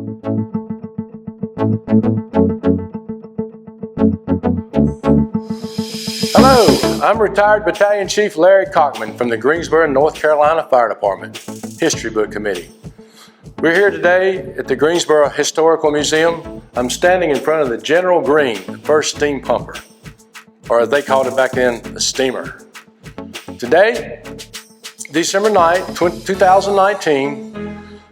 Hello, I'm retired Battalion Chief Larry Cockman from the Greensboro, North Carolina Fire Department History Book Committee. We're here today at the Greensboro Historical Museum. I'm standing in front of the General Green, the first steam pumper, or as they called it back then, the steamer. Today, December 9th, 2019,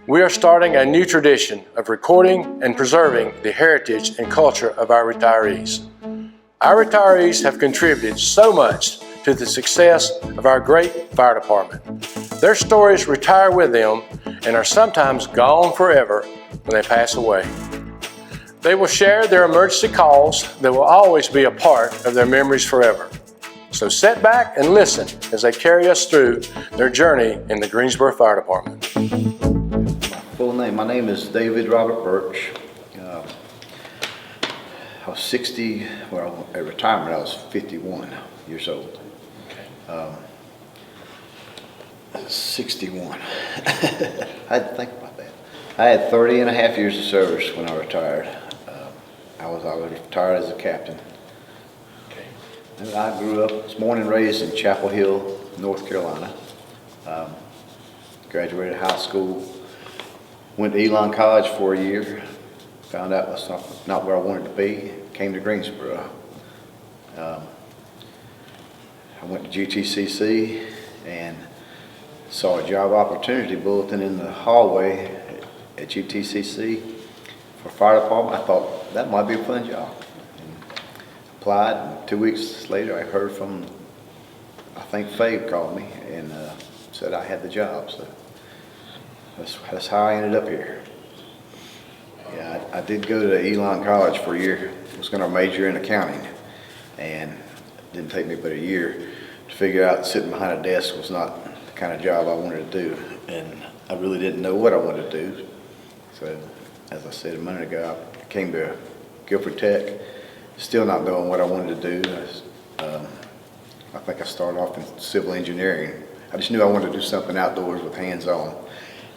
we are starting a new tradition of recording and preserving the heritage and culture of our retirees. Our retirees have contributed so much to the success of our great fire department. Their stories retire with them and are sometimes gone forever when they pass away. They will share their emergency calls that will always be a part of their memories forever. So sit back and listen as they carry us through their journey in the Greensboro Fire Department. Full name, my name is David Robert Burch. I was 60, well, at retirement I was 51 years old. 61. I had to think about that. I had 30 and a half years of service when I retired. I was retired as a captain. And I grew up, was born and raised in Chapel Hill, North Carolina. Graduated high school, went to Elon College for a year. Found out that's not where I wanted to be. Came to Greensboro. I went to GTCC and saw a job opportunity bulletin in the hallway at GTCC for fire department. I thought that might be a fun job. And applied, and 2 weeks later I heard from, I think Fabe called me and said I had the job. So that's how I ended up here. Yeah, I did go to Elon College for a year. I was going to major in accounting, and it didn't take me but a year to figure out sitting behind a desk was not the kind of job I wanted to do, and I really didn't know what I wanted to do. So, as I said a minute ago, I came to Guilford Tech, still not knowing what I wanted to do. I think I started off in civil engineering. I just knew I wanted to do something outdoors with hands-on,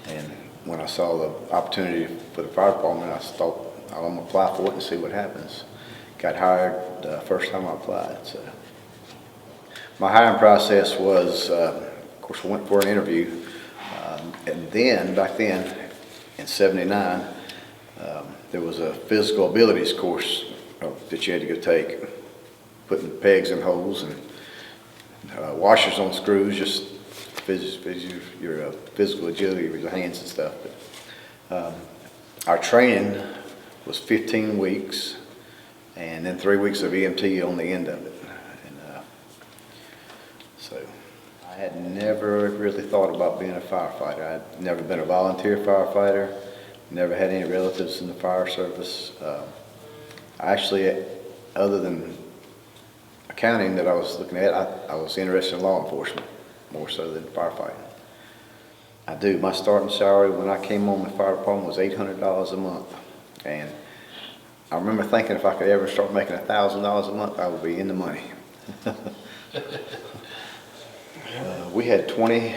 and when I saw the opportunity for the fire department, I thought, I'm going to apply for it and see what happens. Got hired the first time I applied. So my hiring process was, of course, I went for an interview, and then, back then, in '79, there was a physical abilities course that you had to go take, putting pegs in holes and washers on screws, just your physical agility with your hands and stuff. But our training was 15 weeks, and then 3 weeks of EMT on the end of it. And so I had never really thought about being a firefighter. I'd never been a volunteer firefighter, never had any relatives in the fire service. I actually, other than accounting that I was looking at, I was interested in law enforcement, more so than firefighting. I do. My starting salary when I came on the fire department was $800 a month. And I remember thinking if I could ever start making $1,000 a month, I would be in the money. We had 20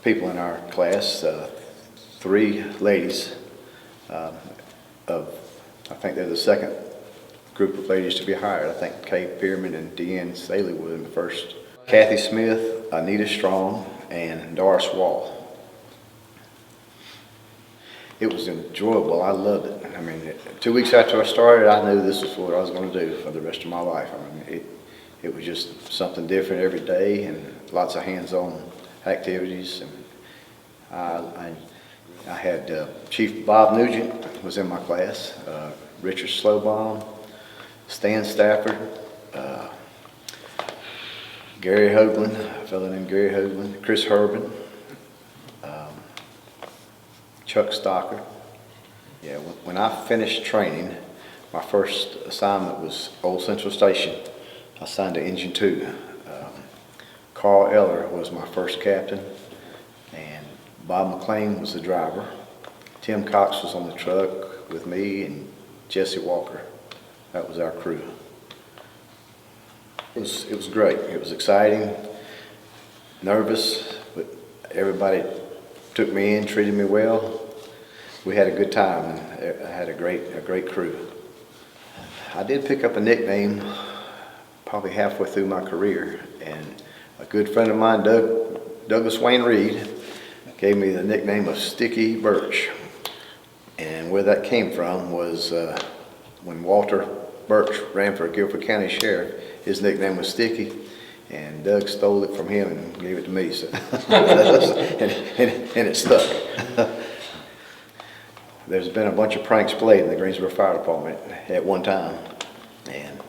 people in our class, 3 ladies. I think they're the second group of ladies to be hired. I think Kay Pearman and Deanne Staley were in the first. Kathy Smith, Anita Strong, and Doris Wall. It was enjoyable. I loved it. I mean, 2 weeks after I started, I knew this was what I was going to do for the rest of my life. I mean, it was just something different every day, and lots of hands-on activities. And I had Chief Bob Nugent was in my class, Richard Slowbaum, Stan Stafford, Gary Hoagland, a fellow named Gary Hoagland, Chris Herbin, Chuck Stocker. Yeah, when I finished training, my first assignment was Old Central Station. I assigned to Engine 2. Carl Eller was my first captain, and Bob McLean was the driver. Tim Cox was on the truck with me, and Jesse Walker. That was our crew. It was great. It was exciting, nervous, but everybody took me in, treated me well. we had a good time, and I had a great crew. I did pick up a nickname probably halfway through my career, and a good friend of mine, Douglas Wayne Reed, gave me the nickname of Sticky Burch. And where that came from was when Walter Burch ran for Guilford County Sheriff, his nickname was Sticky, and Doug stole it from him and gave it to me, so and it stuck. There's been a bunch of pranks played in the Greensboro Fire Department at one time, and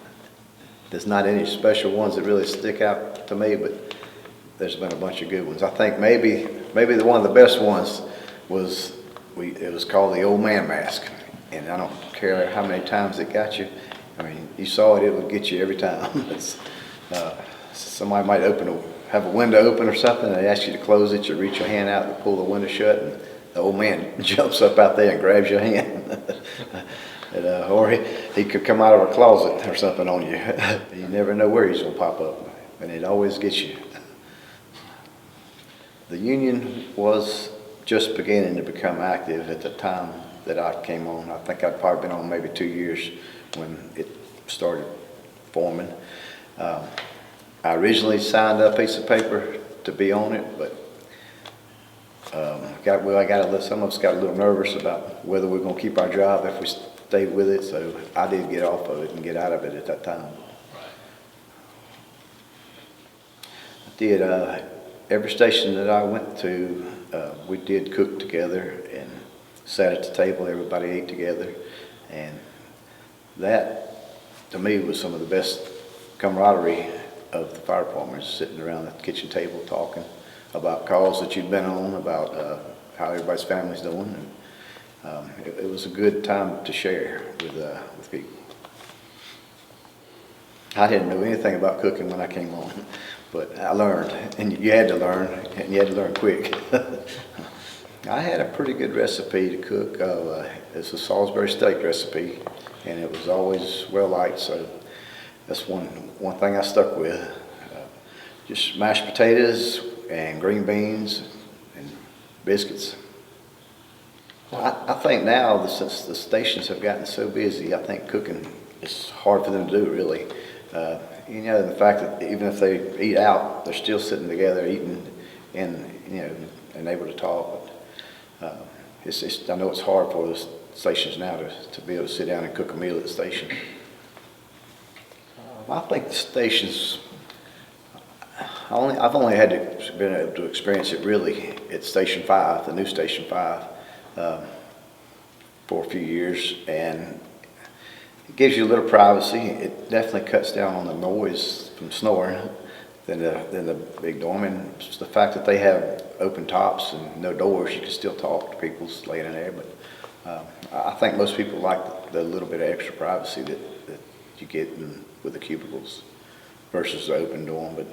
there's not any special ones that really stick out to me, but there's been a bunch of good ones. I think maybe one of the best ones was it was called the Old Man Mask, and I don't care how many times it got you. I mean, you saw it would get you every time. Somebody might have a window open or something, and they ask you to close it. You reach your hand out and pull the window shut, and the old man jumps up out there and grabs your hand. Or he could come out of a closet or something on you. You never know where he's going to pop up, and it always gets you. The union was just beginning to become active at the time that I came on. I think I'd probably been on maybe 2 years when it started forming. I originally signed a piece of paper to be on it, but some of us got a little nervous about whether we're going to keep our job if we stayed with it, so I did get off of it and get out of it at that time. I did. Every station that I went to, we did cook together and sat at the table. Everybody ate together, and that, to me, was some of the best camaraderie of the fire department, sitting around the kitchen table talking about calls that you'd been on, about how everybody's family's doing. And it was a good time to share with people. I didn't know anything about cooking when I came on, but I learned, and you had to learn, and you had to learn quick. I had a pretty good recipe to cook. It's a Salisbury steak recipe, and it was always well liked, so that's one thing I stuck with. Just mashed potatoes and green beans and biscuits. I think now, since the stations have gotten so busy, I think cooking is hard for them to do, really. You know, the fact that even if they eat out, they're still sitting together eating and able to talk. But I know it's hard for the stations now to be able to sit down and cook a meal at the station. I think the stations, I've only been able to experience it really at Station 5, the new Station 5, for a few years, and it gives you a little privacy. It definitely cuts down on the noise from snoring than the big dorm, and the fact that they have open tops and no doors, you can still talk to people laying in there. But I think most people like the little bit of extra privacy that you get with the cubicles versus the open dorm. But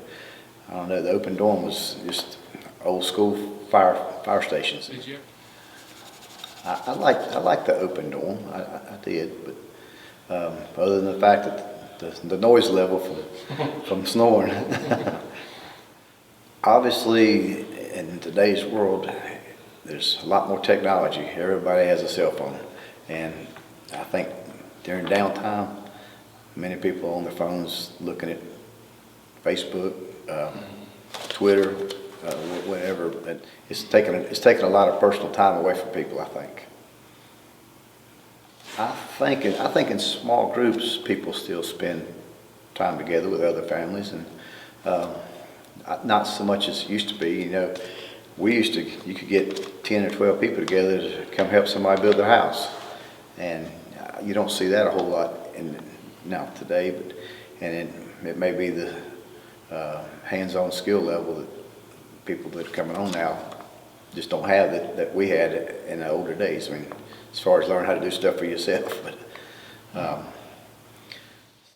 I don't know, the open dorm was just old school fire stations. Did you? I liked the open dorm. I did, but other than the fact that the noise level from snoring. Obviously, in today's world, there's a lot more technology. Everybody has a cell phone, and I think during downtime, many people on their phones looking at Facebook, Twitter, whatever. It's taken a lot of personal time away from people, I think. I think in small groups, people still spend time together with other families, and not so much as it used to be. You know, you could get 10 or 12 people together to come help somebody build their house, and you don't see that a whole lot now today. But it may be the hands-on skill level that people that are coming on now just don't have that we had in the older days. I mean, as far as learning how to do stuff for yourself, but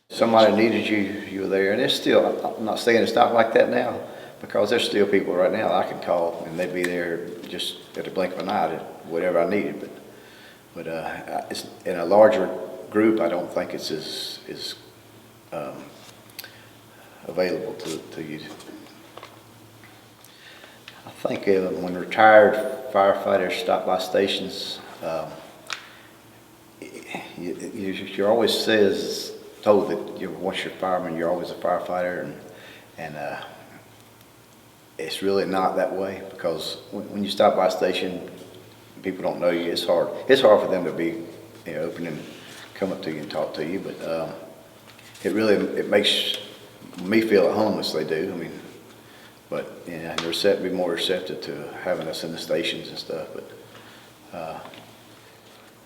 somebody needed you were there, and it's still. I'm not saying it's not like that now, because there's still people right now I can call and they'd be there just at the blink of an eye to whatever I needed. But it's in a larger group. I don't think it's as available to you. I think when retired firefighters stop by stations, You're always told that once you're a fireman, you're always a firefighter, and it's really not that way, because when you stop by a station, people don't know you. It's hard. It's hard for them to be open and come up to you and talk to you, but it makes me feel at home as they do. I mean, but they're be more receptive to having us in the stations and stuff. But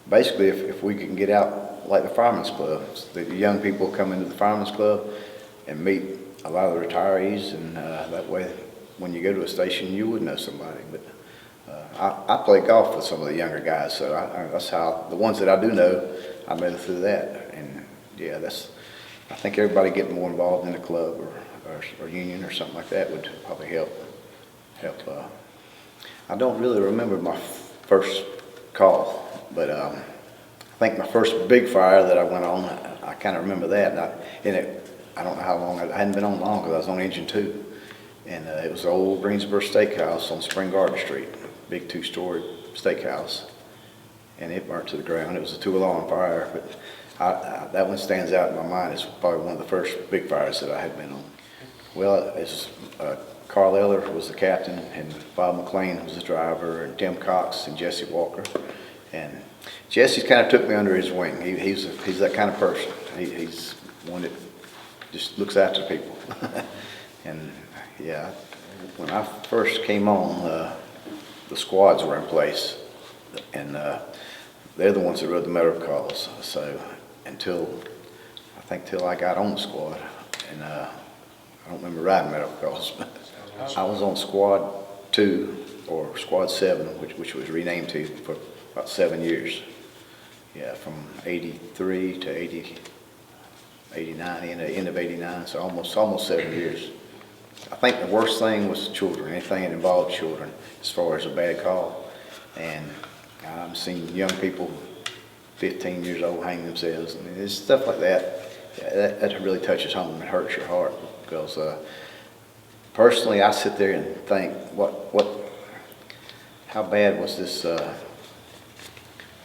basically, if we can get out like the Firemen's Club, the young people come into the Firemen's Club and meet a lot of the retirees, and that way, when you go to a station, you would know somebody. But I play golf with some of the younger guys, so that's how the ones that I do know, I met through that. And yeah, I think everybody getting more involved in a club or union or something like that would probably help. I don't really remember my first call, but I think my first big fire that I went on, I kind of remember that. I don't know how long, I hadn't been on long because I was on engine 2. And it was the old Greensboro Steakhouse on Spring Garden Street, big 2-story steakhouse. And it burnt to the ground. It was a 2-alarm fire, but that one stands out in my mind as probably one of the first big fires that I had been on. Well, Carl Eller was the captain, and Bob McLean was the driver, and Tim Cox and Jesse Walker. And Jesse's kind of took me under his wing. He's that kind of person. He's one that just looks after people. And yeah, when I first came on, the squads were in place, and they're the ones that wrote the medical calls. So until I got on the squad, and I don't remember writing medical calls, but I was on squad 2 or squad 7, which was renamed to for about 7 years. Yeah, from 83 to 89, end of 89, so almost 7 years. I think the worst thing was children, anything that involved children, as far as a bad call. And I've seen young people, 15 years old, hang themselves. I mean, it's stuff like that. Yeah, that really touches home and hurts your heart, because personally, I sit there and think, how bad was this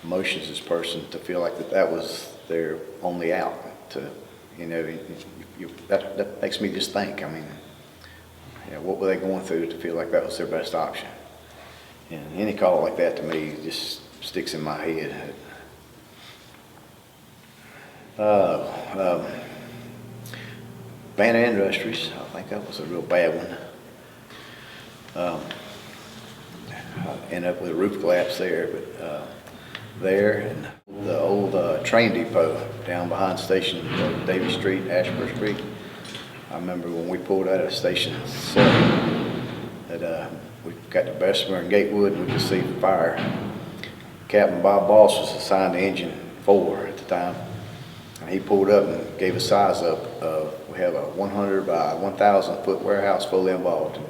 emotions, this person, to feel like that was their only out. That makes me just think. I mean, what were they going through to feel like that was their best option? And any call like that to me just sticks in my head. Banner Industries, I think that was a real bad one. I ended up with a roof collapse there, but there, and the old train depot down behind station Davie Street, Ashburn Street. I remember when we pulled out of Station 7 that we got to Bessemer and Gatewood, and we could see fire. Captain Bob Boss was assigned to Engine 4 at the time, and he pulled up and gave a size up of, we have a 100 by 1,000 foot warehouse fully involved. And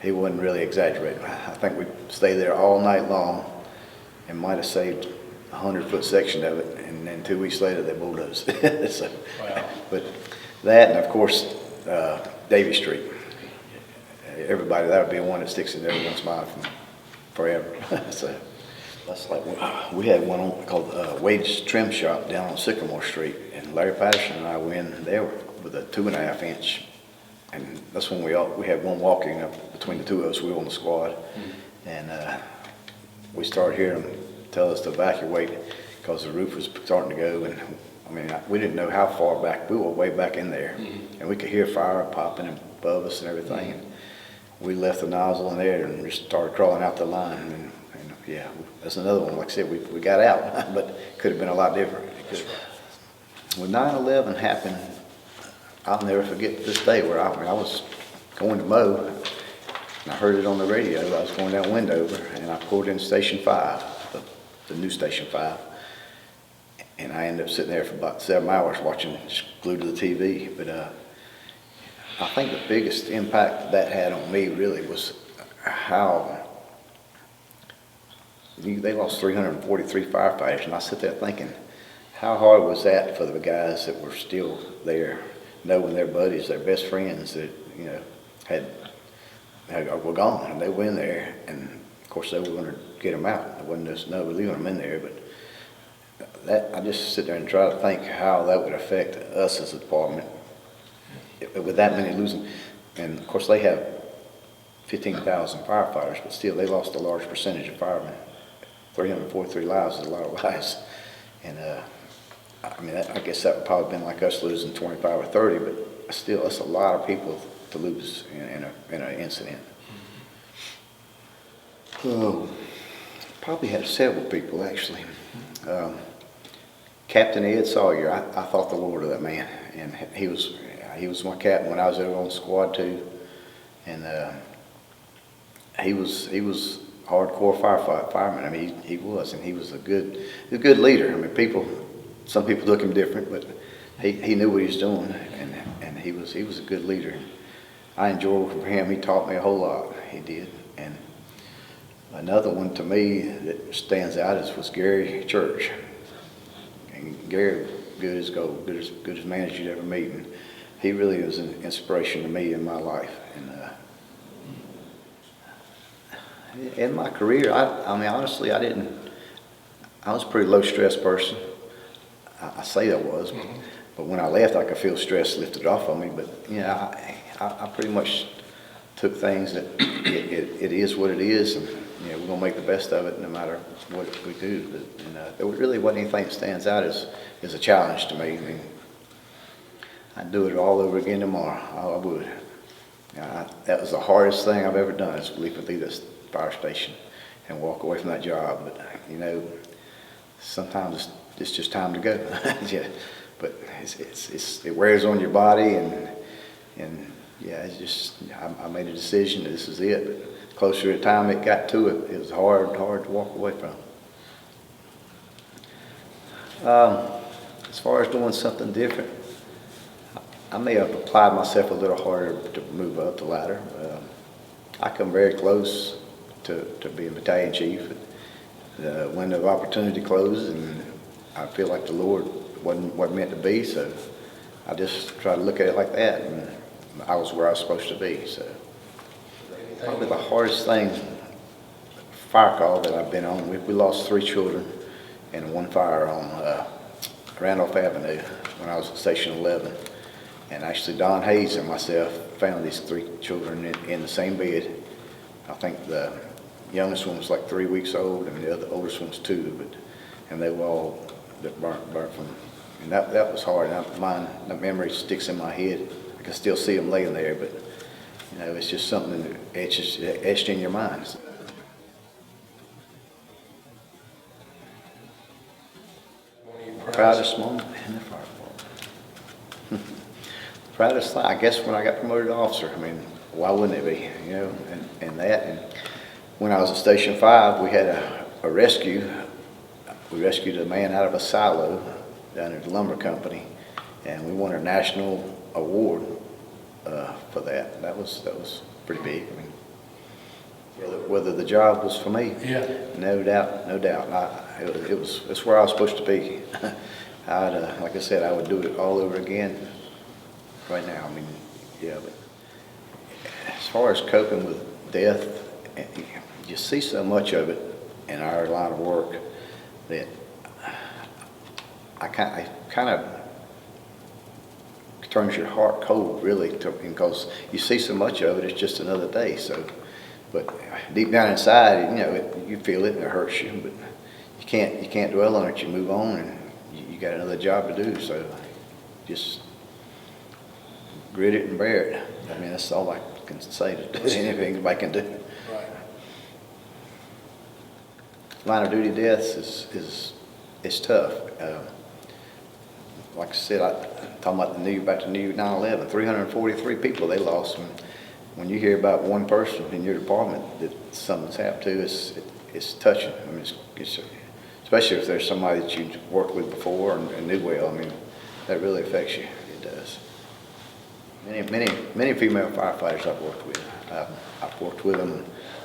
he wasn't really exaggerating. I think we stayed there all night long and might have saved a 100-foot section of it, and then 2 weeks later they bulldozed. So, wow. But that, and of course, Davie Street. Everybody, that would be one that sticks in everyone's mind forever. So that's like, we had one called Wade's Trim Shop down on Sycamore Street, and Larry Patterson and I went in there with a 2.5 inch, and that's when we had one walking up between the two of us. We were on the squad, and we started hearing them tell us to evacuate because the roof was starting to go, and I mean, we didn't know how far back. We were way back in there, and we could hear fire popping above us and everything. And we left the nozzle in there and just started crawling out the line. And yeah, that's another one. Like I said, we got out, but it could have been a lot different. When 9/11 happened, I'll never forget this day where I was going to mow, and I heard it on the radio. I was going down Wendover, and I pulled in Station 5, the new Station 5. And I ended up sitting there for about 7 hours watching, just glued to the TV. But I think the biggest impact that had on me really was how they lost 343 firefighters. And I sit there thinking, how hard was that for the guys that were still there, knowing their buddies, their best friends that, were gone, and they were in there. And Of course, they were going to get them out. It wasn't just no leaving them in there, but that I just sit there and try to think how that would affect us as a department with that many losing. And of course, they have 15,000 firefighters, but still, they lost a large percentage of firemen. 343 lives is a lot of lives, and I mean, I guess that would probably been like us losing 25 or 30, but still, that's a lot of people to lose in an incident. Oh, probably had several people actually. Captain Ed Sawyer, I thought the Lord of that man, and he was my captain when I was there on squad too, and he was hardcore fireman. I mean, he was, and he was a good leader. I mean, some people took him different, but he knew what he was doing, and he was a good leader. I enjoyed working for him. He taught me a whole lot. He did. And another one to me that stands out was Gary Church. And Gary, good as gold, good as man as you'd ever meet. And he really was an inspiration to me in my life. And in my career, I mean, honestly, I was a pretty low stress person. I say I was, but when I left, I could feel stress lifted off of me. But you know, I pretty much took things that it is what it is, and you know, we're gonna make the best of it no matter what we do. But there really wasn't anything that stands out as a challenge to me. I mean, I'd do it all over again tomorrow. I would. That was the hardest thing I've ever done, is leave this fire station and walk away from that job. But you know, sometimes it's just time to go. Yeah, but it wears on your body, and yeah, it's just I made a decision that this is it. But closer to the time it got to it, it was hard to walk away from. As far as doing something different, I may have applied myself a little harder to move up the ladder. I come very close to being battalion chief. The window of opportunity closed, and I feel like the Lord wasn't meant to be, so I just try to look at it like that, and I was where I was supposed to be. So probably the hardest thing, fire call that I've been on, we lost 3 children in one fire on Randolph Avenue when I was at Station 11. And actually Don Hayes and myself found these 3 children in the same bed. I think the youngest one was like 3 weeks old, and the oldest one was 2, and they were all burnt from, and that was hard. The memory sticks in my head. I can still see them laying there, but you know, it's just something that etched in your mind. Proudest moment in the fire department. Proudest thing, I guess, when I got promoted to officer. I mean, why wouldn't it be? You know, and when I was at Station 5, we had a rescue. We rescued a man out of a silo down at the lumber company, and we won a national award for that. That was pretty big. I mean, whether the job was for me, yeah, no doubt. It's where I was supposed to be. Like I said, I would do it all over again right now. I mean, yeah, but as far as coping with death, you see so much of it in our line of work that I kind of turns your heart cold, really, because you see so much of it. It's just another day. So, but deep down inside, you know, you feel it and it hurts you, but you can't dwell on it. You move on, and you got another job to do. So, just grit it and bear it. I mean, that's all I can say. There's anything anybody can do. Right. Line of duty deaths is tough. Like I said, talking about back to new 9/11, 343 people they lost. When you hear about one person in your department that something's happened to, it's touching. I mean, it's especially if there's somebody that you worked with before and knew well. I mean, that really affects you. It does. Many female firefighters I've worked with. I've worked with them.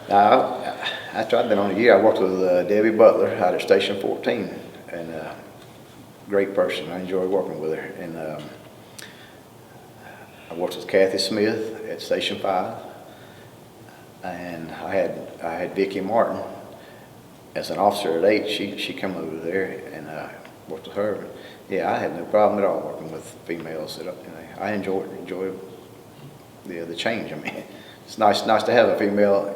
After I've been on a year, I worked with Debbie Butler out at Station 14, and great person. I enjoy working with her. And I worked with Kathy Smith at Station 5. And I had Vicki Martin as an officer at 8. She come over there and worked with her. Yeah, I had no problem at all working with females. I enjoy the change. I mean, it's nice to have a female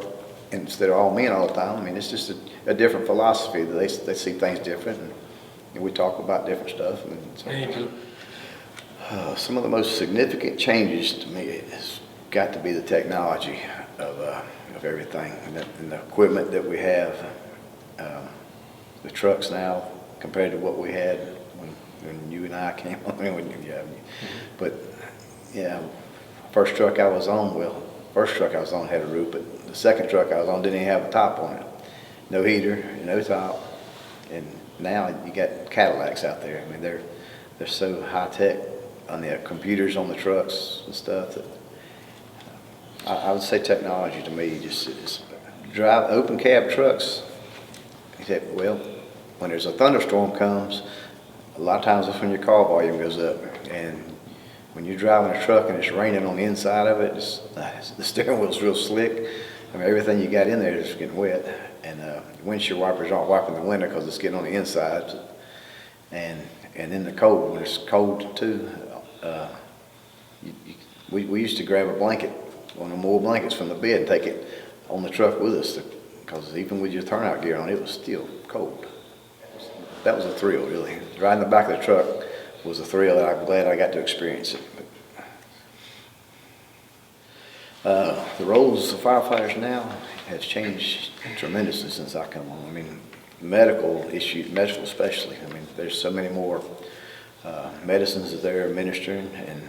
instead of all men all the time. I mean, it's just a different philosophy. They see things different, and we talk about different stuff. And so, some of the most significant changes to me has got to be the technology of everything and the equipment that we have. The trucks now compared to what we had when you and I came on. But yeah, first truck I was on had a roof, but the second truck I was on didn't even have a top on it. No heater, no top. And now you got Cadillacs out there. I mean, they're so high tech on the computers on the trucks and stuff that I would say technology to me just is drive open cab trucks. Except, well, when there's a thunderstorm comes, a lot of times that's when your call volume goes up. And when you're driving a truck and it's raining on the inside of it, the steering wheel's real slick. I mean, everything you got in there is getting wet. And windshield wipers aren't wiping the window because it's getting on the inside. And in the cold, when it's cold too, we used to grab a blanket, one of the wool blankets from the bed and take it on the truck with us, because even with your turnout gear on, it was still cold. That was a thrill, really. Riding the back of the truck was a thrill that I'm glad I got to experience it. The roles of firefighters now has changed tremendously since I come on. I mean, medical especially. I mean, there's so many more medicines that they're administering, and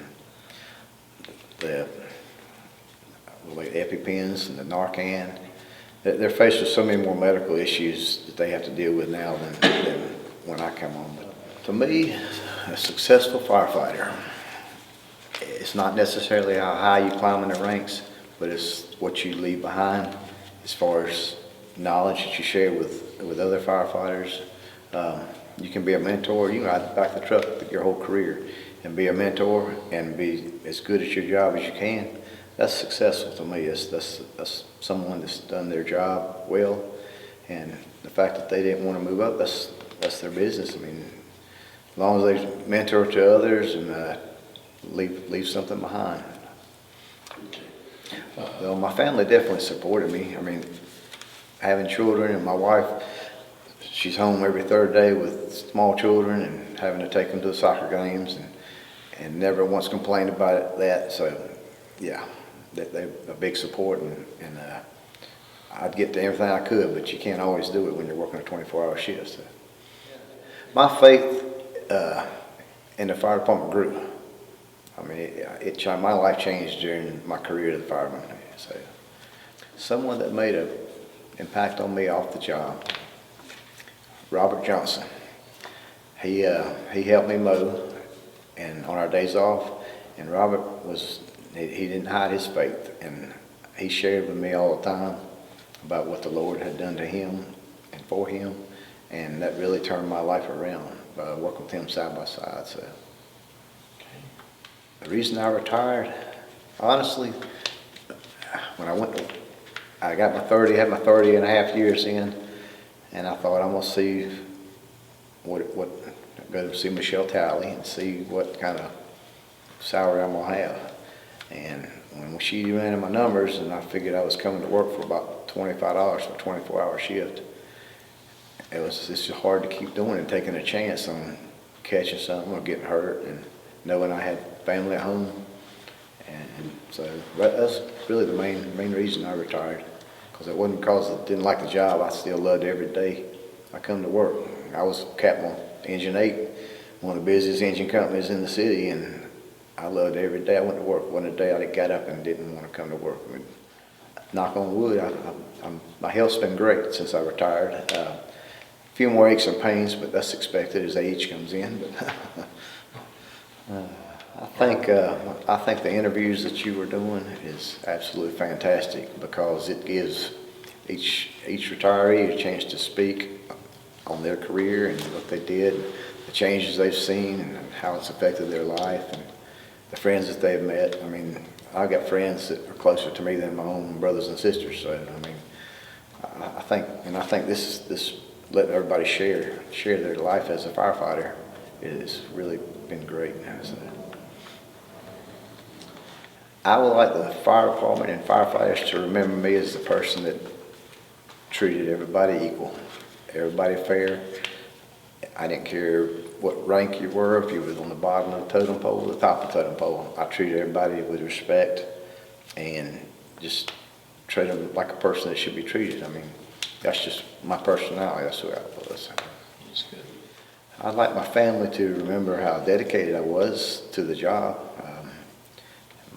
the EpiPens and the Narcan. They're faced with so many more medical issues that they have to deal with now than when I come on. But to me, a successful firefighter, it's not necessarily how high you climb in the ranks, but it's what you leave behind as far as knowledge that you share with other firefighters. You can be a mentor. You can ride the back of the truck your whole career and be a mentor and be as good at your job as you can. That's successful to me. That's someone that's done their job well, and the fact that they didn't want to move up, that's their business. I mean, as long as they mentor to others and leave something behind. Well, my family definitely supported me. I mean, having children, and my wife, she's home every third day with small children and having to take them to the soccer games, and never once complained about that. So, yeah. They're a big support, and I'd get to everything I could, but you can't always do it when you're working a 24-hour shift. So. My faith in the fire department grew. I mean, my life changed during my career as a fireman. So, someone that made an impact on me off the job, Robert Johnson. He helped me mow, and on our days off, and Robert he didn't hide his faith, and he shared with me all the time about what the Lord had done to him and for him, and that really turned my life around by working with him side by side. So, the reason I retired, honestly, when I got my 30 and a half years in, and I thought I'm gonna see go to see Michelle Talley and see what kind of salary I'm gonna have. And when she ran in my numbers, and I figured I was coming to work for about $25 for a 24-hour shift, it's just hard to keep doing and taking a chance on catching something or getting hurt, and knowing I had family at home. And so that's really the main reason I retired, because it wasn't because I didn't like the job. I still loved every day I come to work. I was Capt on Engine 8, one of the busiest engine companies in the city, and I loved every day I went to work. Wasn't a day I got up and didn't want to come to work. I mean, knock on wood, my health's been great since I retired. A few more aches and pains, but that's expected as age comes in. But I think the interviews that you were doing is absolutely fantastic, because it gives each retiree a chance to speak on their career and what they did, the changes they've seen, and how it's affected their life, and the friends that they've met. I mean, I've got friends that are closer to me than my own brothers and sisters. So I mean, I think this letting everybody share their life as a firefighter has really been great. So, I would like the fire department and firefighters to remember me as the person that treated everybody equal, everybody fair. I didn't care what rank you were, if you was on the bottom of the totem pole or the top of the totem pole. I treated everybody with respect and just treat them like a person that should be treated. I mean, that's just my personality. That's who I was. That's good. I'd like my family to remember how dedicated I was to the job.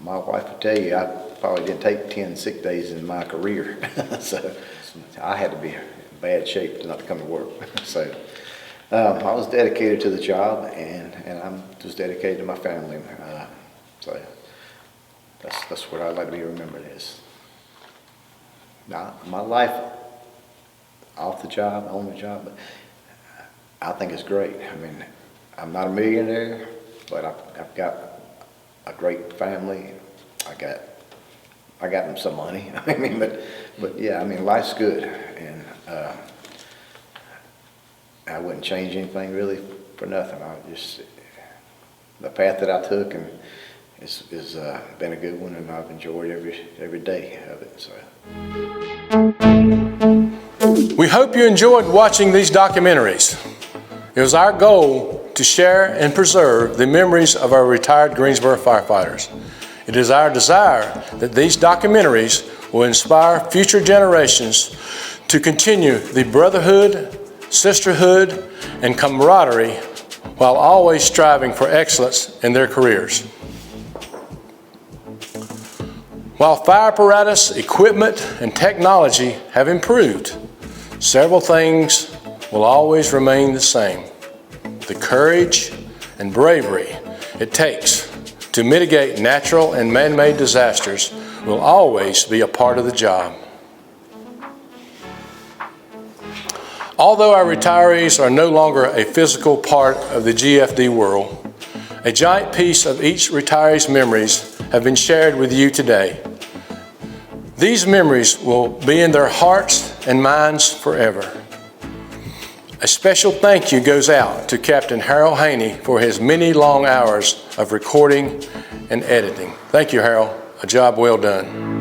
My wife would tell you I probably didn't take 10 sick days in my career. So I had to be in bad shape not to come to work. So I was dedicated to the job, and I was dedicated to my family. So that's what I'd like to be remembered as. Now, my life off the job, on the job, but I think it's great. I mean, I'm not a millionaire, but I've got a great family. I got them some money. I mean, but yeah, I mean, life's good, and I wouldn't change anything really for nothing. I just the path that I took, and it's been a good one, and I've enjoyed every day of it. So. We hope you enjoyed watching these documentaries. It was our goal to share and preserve the memories of our retired Greensboro firefighters. It is our desire that these documentaries will inspire future generations to continue the brotherhood, sisterhood, and camaraderie while always striving for excellence in their careers. While fire apparatus, equipment, and technology have improved, several things will always remain the same. The courage and bravery it takes to mitigate natural and man-made disasters will always be a part of the job. Although our retirees are no longer a physical part of the GFD world, a giant piece of each retiree's memories have been shared with you today. These memories will be in their hearts and minds forever. A special thank you goes out to Captain Harold Haney for his many long hours of recording and editing. Thank you, Harold. A job well done.